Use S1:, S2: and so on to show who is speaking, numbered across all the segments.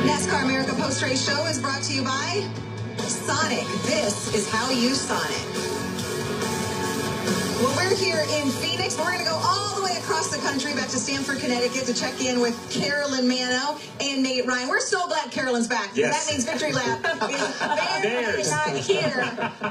S1: NASCAR America post-race show is brought to you by Sonic. This is how you Sonic. Well, we're here in Phoenix. We're going to go all the way across the country back to Stamford, Connecticut to check in with Carolyn Mano and Nate Ryan. We're so glad Carolyn's back.
S2: Yes.
S1: That means Victory Lap is very not here.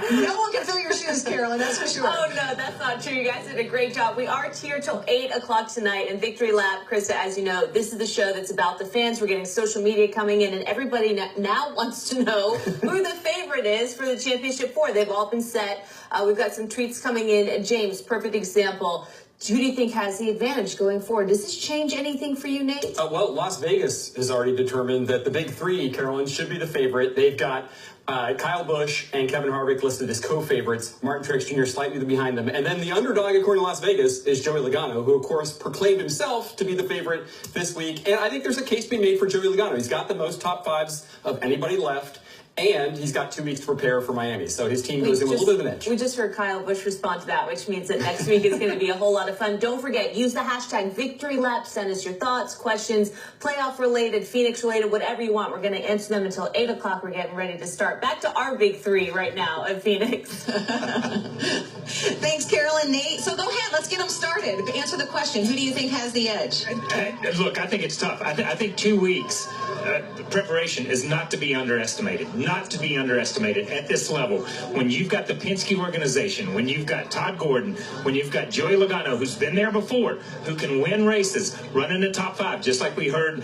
S1: No one can fill your shoes, Carolyn, that's for sure.
S3: Oh, no, that's not true. You guys did a great job. We are here till 8 o'clock tonight. And Victory Lap, Krista, as you know, this is the show that's about the fans. We're getting social media coming in, and everybody now wants to know who the favorite is for the championship four. They've all been set. We've got some tweets coming in. James, perfect example. Who do you think has the advantage going forward? Does this change anything for you, Nate?
S2: Well, Las Vegas has already determined that the big three, Carolyn, should be the favorite. They've got Kyle Busch and Kevin Harvick listed as co-favorites. Martin Truex Jr. slightly behind them. And then the underdog, according to Las Vegas, is Joey Logano, who, of course, proclaimed himself to be the favorite this week. And I think there's a case being made for Joey Logano. He's got the most top fives of anybody left. And he's got 2 weeks to prepare for Miami. So his team goes in with a little bit of an edge.
S3: We just heard Kyle Busch respond to that, which means that next week is going to be a whole lot of fun. Don't forget, use the hashtag VictoryLap. Send us your thoughts, questions, playoff-related, Phoenix-related, whatever you want. We're going to answer them until 8 o'clock. We're getting ready to start. Back to our big three right now of Phoenix.
S1: Thanks, Carolyn, Nate. So go ahead. Let's get them started. Answer the question. Who do you think has the edge?
S4: Look, I think it's tough. I think 2 weeks preparation is not to be underestimated. Not to be underestimated at this level. When you've got the Penske organization, when you've got Todd Gordon, when you've got Joey Logano, who's been there before, who can win races, run in the top 5, just like we heard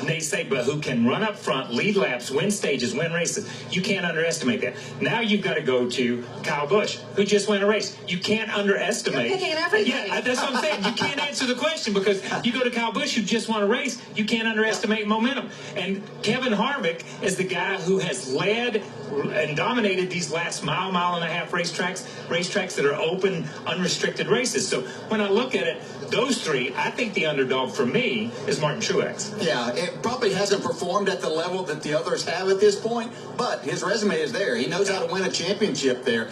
S4: Nate say, but who can run up front, lead laps, win stages, win races. You can't underestimate that. Now you've got to go to Kyle Busch, who just won a race. You can't underestimate.
S1: You're picking everybody.
S4: Yeah, that's what I'm saying. You can't answer the question because you go to Kyle Busch, who just won a race. You can't underestimate momentum. And Kevin Harvick is the guy who has led and dominated these last mile and a half racetracks that are open, unrestricted races. So when I look at it, those three, I think the underdog for me is Martin Truex.
S5: Yeah, it probably hasn't performed at the level that the others have at this point, but his resume is there. He knows how to win a championship there.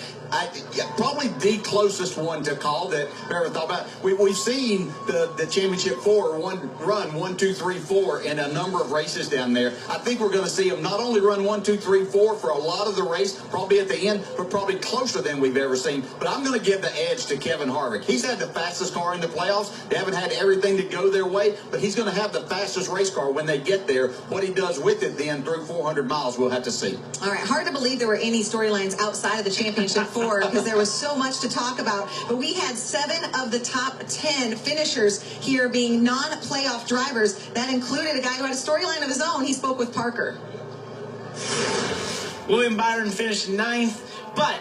S5: Probably the closest one to call that I've ever thought about. We've seen the championship four run 1, 2, 3, 4 in a number of races down there. I think we're going to see him not only run 1, 2, 3, 4 for a lot of the race, probably at the end, but probably closer than we've ever seen. But I'm going to give the edge to Kevin Harvick. He's had the fastest car in the playoffs. They haven't had everything to go their way, but he's going to have the fastest race car when they get there. What he does with it then through 400 miles, we'll have to see.
S1: All right, hard to believe there were any storylines outside of the championship four because there was so much to talk about. But we had 7 of the top 10 finishers here being non-playoff drivers. That included a guy who had a storyline of his own. He spoke with Parker.
S6: William Byron finished 9th, but